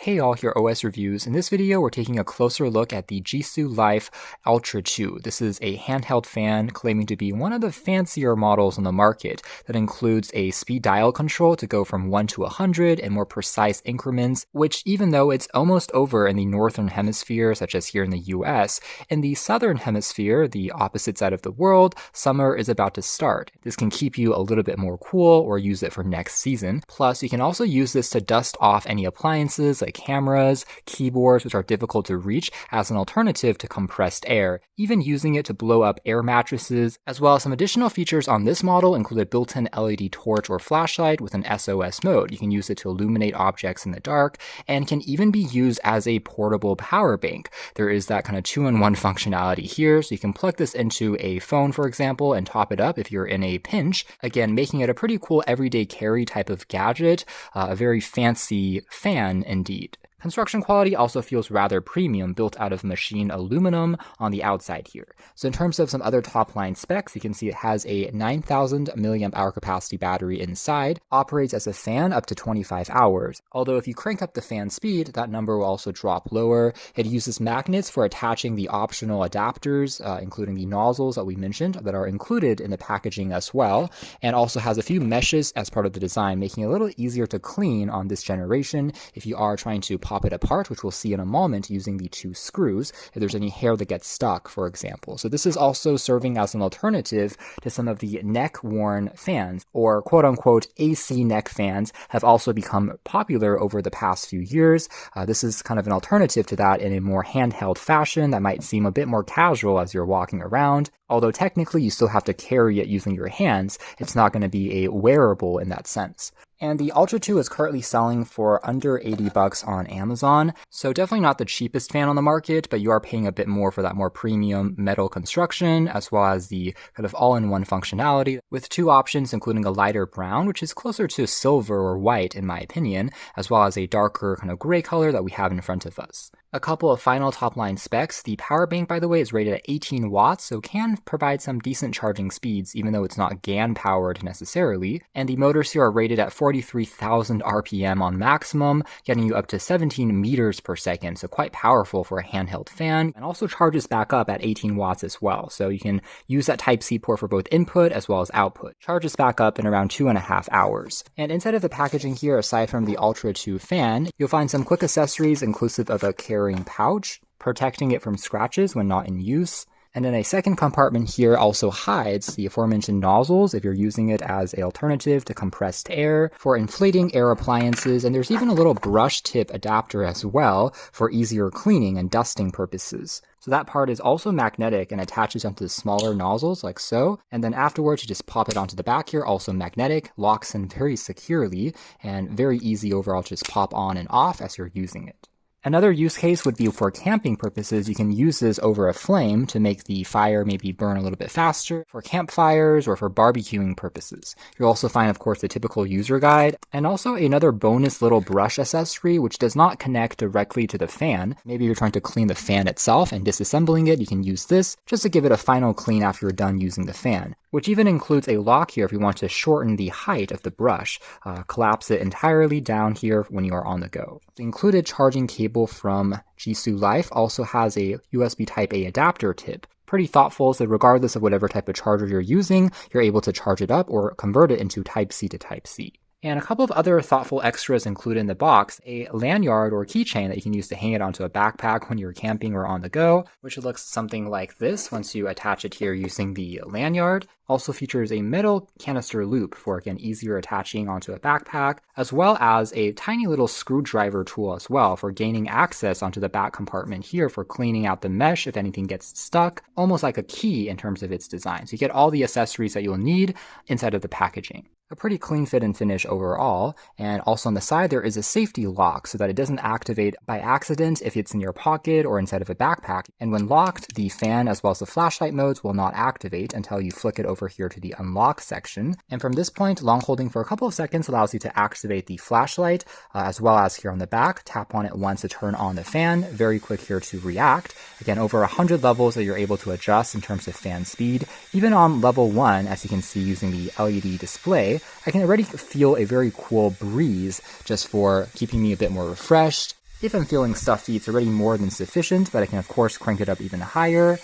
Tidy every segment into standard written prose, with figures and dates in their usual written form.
Hey all, here OS Reviews. In this video, we're taking a closer look at the Jisoo Life Ultra 2. This is a handheld fan claiming to be one of the fancier models on the market that includes a speed dial control to go from 1 to 100 and more precise increments, which even though it's almost over in the northern hemisphere, such as here in the US, in the southern hemisphere, the opposite side of the world, summer is about to start. This can keep you a little bit more cool or use it for next season. Plus, you can also use this to dust off any appliances like cameras, keyboards, which are difficult to reach, as an alternative to compressed air, even using it to blow up air mattresses, as well as some additional features on this model include a built-in LED torch or flashlight with an SOS mode. You can use it to illuminate objects in the dark, and can even be used as a portable power bank. There is that kind of two-in-one functionality here, so you can plug this into a phone, for example, and top it up if you're in a pinch, again, making it a pretty cool everyday carry type of gadget, a very fancy fan indeed. Construction quality also feels rather premium, built out of machined aluminum on the outside here. So in terms of some other top line specs, you can see it has a 9,000 milliamp hour capacity battery inside, operates as a fan up to 25 hours. Although if you crank up the fan speed, that number will also drop lower. It uses magnets for attaching the optional adapters, including the nozzles that we mentioned that are included in the packaging as well, and also has a few meshes as part of the design, making it a little easier to clean on this generation if you are trying to pop it apart, which we'll see in a moment using the two screws if there's any hair that gets stuck, for example. So this is also serving as an alternative to some of the neck-worn fans, or quote-unquote AC neck fans have also become popular over the past few years. This is kind of an alternative to that in a more handheld fashion that might seem a bit more casual as you're walking around. Although technically you still have to carry it using your hands, it's not going to be a wearable in that sense. And the Ultra 2 is currently selling for under $80 on Amazon, so definitely not the cheapest fan on the market, but you are paying a bit more for that more premium metal construction, as well as the kind of all-in-one functionality, with two options including a lighter brown, which is closer to silver or white in my opinion, as well as a darker kind of gray color that we have in front of us. A couple of final top-line specs. The power bank, by the way, is rated at 18 watts, so can provide some decent charging speeds, even though it's not GAN-powered necessarily. And the motors here are rated at 43,000 RPM on maximum, getting you up to 17 meters per second, so quite powerful for a handheld fan, and also charges back up at 18 watts as well, so you can use that Type-C port for both input as well as output. Charges back up in around 2.5 hours. And inside of the packaging here, aside from the Ultra 2 fan, you'll find some quick accessories inclusive of a carrying pouch, protecting it from scratches when not in use. And then a second compartment here also hides the aforementioned nozzles if you're using it as an alternative to compressed air for inflating air appliances. And there's even a little brush tip adapter as well for easier cleaning and dusting purposes. So that part is also magnetic and attaches onto the smaller nozzles like so. And then afterwards, you just pop it onto the back here, also magnetic, locks in very securely, and very easy overall to just pop on and off as you're using it. Another use case would be for camping purposes. You can use this over a flame to make the fire maybe burn a little bit faster for campfires or for barbecuing purposes. You'll also find, of course, the typical user guide and also another bonus little brush accessory which does not connect directly to the fan. Maybe you're trying to clean the fan itself and disassembling it, you can use this just to give it a final clean after you're done using the fan, which even includes a lock here if you want to shorten the height of the brush. Collapse it entirely down here when you are on the go. The included charging cable from Jisoo Life also has a USB Type-A adapter tip. Pretty thoughtful, so regardless of whatever type of charger you're using, you're able to charge it up or convert it into Type-C to Type-C. And a couple of other thoughtful extras included in the box, a lanyard or keychain that you can use to hang it onto a backpack when you're camping or on the go, which looks something like this once you attach it here using the lanyard. Also features a metal canister loop for, again, easier attaching onto a backpack, as well as a tiny little screwdriver tool as well for gaining access onto the back compartment here for cleaning out the mesh if anything gets stuck, almost like a key in terms of its design. So you get all the accessories that you'll need inside of the packaging. A pretty clean fit and finish overall, and also on the side there is a safety lock so that it doesn't activate by accident if it's in your pocket or inside of a backpack, and when locked, the fan as well as the flashlight modes will not activate until you flick it over here to the unlock section. And from this point, long holding for a couple of seconds allows you to activate the flashlight, as well as here on the back, tap on it once to turn on the fan, very quick here to react. Again, over 100 levels that you're able to adjust in terms of fan speed. Even on level 1, as you can see using the LED display, I can already feel a very cool breeze just for keeping me a bit more refreshed. If I'm feeling stuffy, it's already more than sufficient, but I can of course crank it up even higher.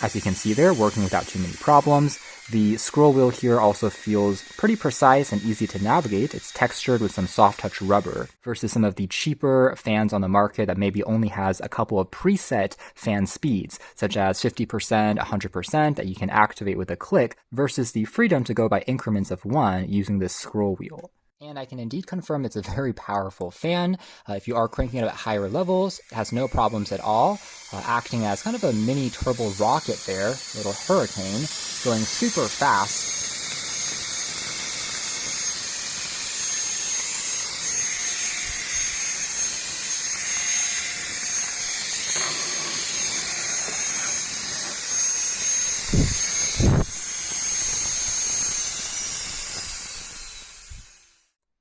As you can see there, working without too many problems. The scroll wheel here also feels pretty precise and easy to navigate. It's textured with some soft touch rubber versus some of the cheaper fans on the market that maybe only has a couple of preset fan speeds, such as 50%, 100% that you can activate with a click versus the freedom to go by increments of 1 using this scroll wheel. And I can indeed confirm it's a very powerful fan. If you are cranking it at higher levels, it has no problems at all, acting as kind of a mini turbo rocket there, a little hurricane, going super fast.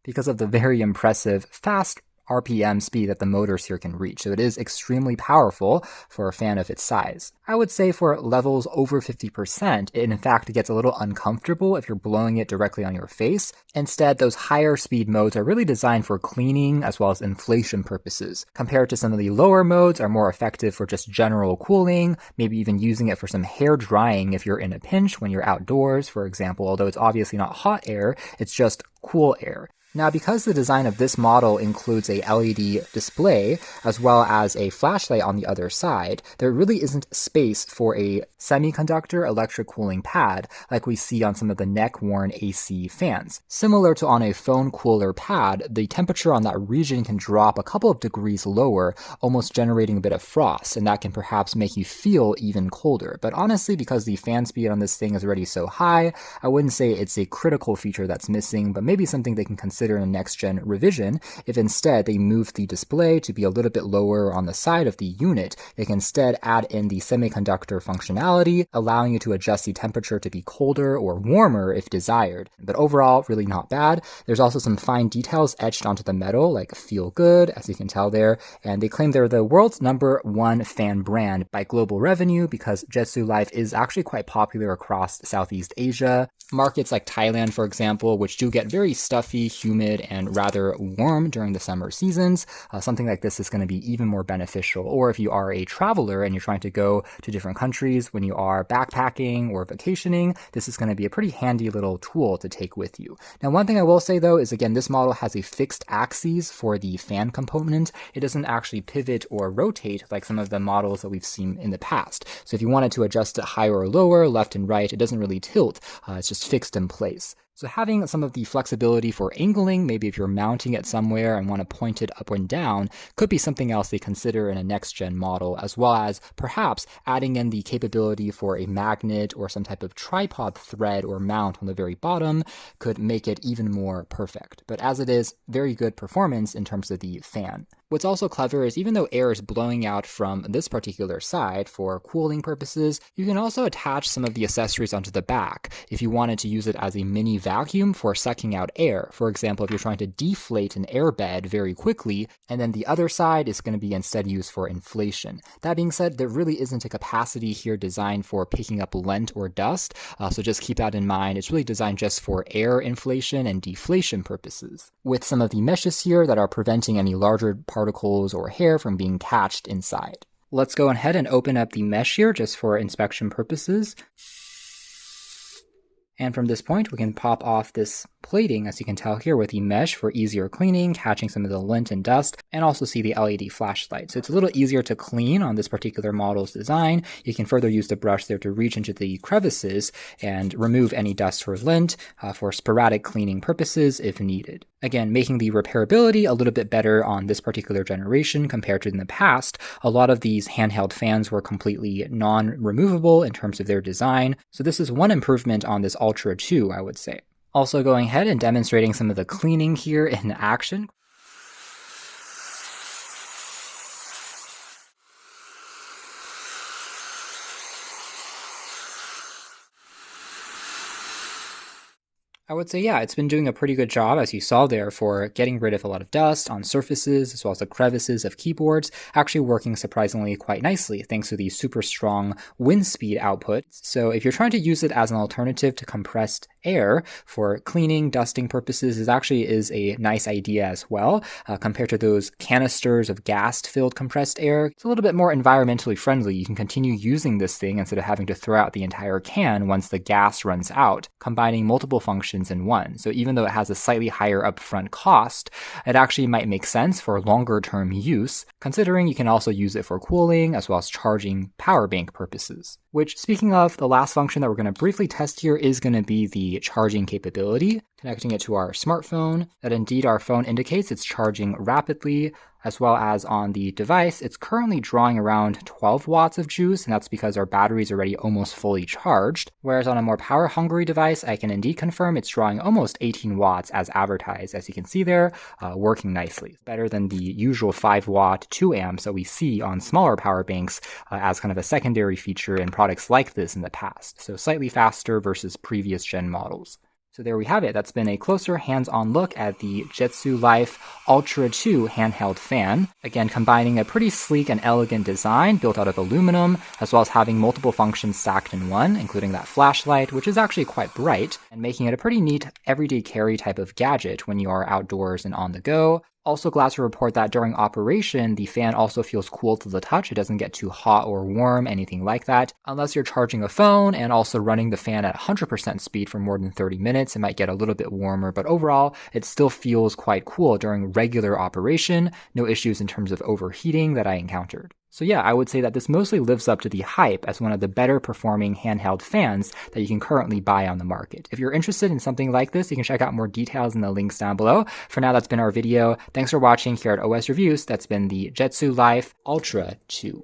Because of the very impressive fast RPM speed that the motors here can reach. So it is extremely powerful for a fan of its size. I would say for levels over 50%, it in fact gets a little uncomfortable if you're blowing it directly on your face. Instead, those higher speed modes are really designed for cleaning as well as inflation purposes, compared to some of the lower modes are more effective for just general cooling, maybe even using it for some hair drying if you're in a pinch when you're outdoors, for example, although it's obviously not hot air, it's just cool air. Now, because the design of this model includes a LED display as well as a flashlight on the other side, there really isn't space for a semiconductor electric cooling pad like we see on some of the neck-worn AC fans. Similar to on a phone cooler pad, the temperature on that region can drop a couple of degrees lower, almost generating a bit of frost, and that can perhaps make you feel even colder. But honestly, because the fan speed on this thing is already so high, I wouldn't say it's a critical feature that's missing, but maybe something they can consider in a next-gen revision. If instead they move the display to be a little bit lower on the side of the unit, they can instead add in the semiconductor functionality, allowing you to adjust the temperature to be colder or warmer if desired. But overall, really not bad. There's also some fine details etched onto the metal, like feel good, as you can tell there, and they claim they're the world's #1 fan brand by global revenue because Jetsu Life is actually quite popular across Southeast Asia. Markets like Thailand, for example, which do get very stuffy, humid, and rather warm during the summer seasons, something like this is going to be even more beneficial. Or if you are a traveler and you're trying to go to different countries when you are backpacking or vacationing, this is going to be a pretty handy little tool to take with you. Now, one thing I will say though is, again, this model has a fixed axis for the fan component. It doesn't actually pivot or rotate like some of the models that we've seen in the past. So if you wanted to adjust it higher or lower, left and right, it doesn't really tilt. It's just fixed in place. So having some of the flexibility for angling, maybe if you're mounting it somewhere and want to point it up and down, could be something else they consider in a next-gen model, as well as perhaps adding in the capability for a magnet or some type of tripod thread or mount on the very bottom could make it even more perfect. But as it is, very good performance in terms of the fan. What's also clever is even though air is blowing out from this particular side for cooling purposes, you can also attach some of the accessories onto the back if you wanted to use it as a mini vacuum for sucking out air. For example, if you're trying to deflate an airbed very quickly, and then the other side is going to be instead used for inflation. That being said, there really isn't a capacity here designed for picking up lint or dust, so just keep that in mind. It's really designed just for air inflation and deflation purposes, with some of the meshes here that are preventing any larger particles or hair from being catched inside. Let's go ahead and open up the mesh here just for inspection purposes. And from this point, we can pop off this plating, as you can tell here, with the mesh for easier cleaning, catching some of the lint and dust, and also see the LED flashlight. So it's a little easier to clean on this particular model's design. You can further use the brush there to reach into the crevices and remove any dust or lint for sporadic cleaning purposes if needed. Again, making the repairability a little bit better on this particular generation compared to in the past. A lot of these handheld fans were completely non-removable in terms of their design. So this is one improvement on this Ultra 2, I would say. Also going ahead and demonstrating some of the cleaning here in action. I would say, yeah, it's been doing a pretty good job, as you saw there, for getting rid of a lot of dust on surfaces, as well as the crevices of keyboards, actually working surprisingly quite nicely, thanks to the super strong wind speed output. So if you're trying to use it as an alternative to compressed air for cleaning, dusting purposes, it actually is a nice idea as well, compared to those canisters of gas-filled compressed air. It's a little bit more environmentally friendly. You can continue using this thing instead of having to throw out the entire can once the gas runs out, combining multiple functions in one. So even though it has a slightly higher upfront cost, it actually might make sense for longer term use, considering you can also use it for cooling as well as charging power bank purposes. Which, speaking of, the last function that we're going to briefly test here is going to be the charging capability, connecting it to our smartphone, that indeed our phone indicates it's charging rapidly, as well as on the device, it's currently drawing around 12 watts of juice, and that's because our battery is already almost fully charged. Whereas on a more power-hungry device, I can indeed confirm it's drawing almost 18 watts as advertised, as you can see there, working nicely. Better than the usual 5 watt 2 amps that we see on smaller power banks as kind of a secondary feature in products like this in the past. So slightly faster versus previous gen models. So there we have it. That's been a closer hands-on look at the Jetsu Life Ultra 2 handheld fan. Again, combining a pretty sleek and elegant design built out of aluminum, as well as having multiple functions stacked in one, including that flashlight, which is actually quite bright, and making it a pretty neat everyday carry type of gadget when you are outdoors and on the go. Also glad to report that during operation, the fan also feels cool to the touch. It doesn't get too hot or warm, anything like that. Unless you're charging a phone and also running the fan at 100% speed for more than 30 minutes, it might get a little bit warmer, but overall, it still feels quite cool during regular operation. No issues in terms of overheating that I encountered. So yeah, I would say that this mostly lives up to the hype as one of the better performing handheld fans that you can currently buy on the market. If you're interested in something like this, you can check out more details in the links down below. For now, that's been our video. Thanks for watching here at OS Reviews. That's been the Jetsu Life Ultra 2.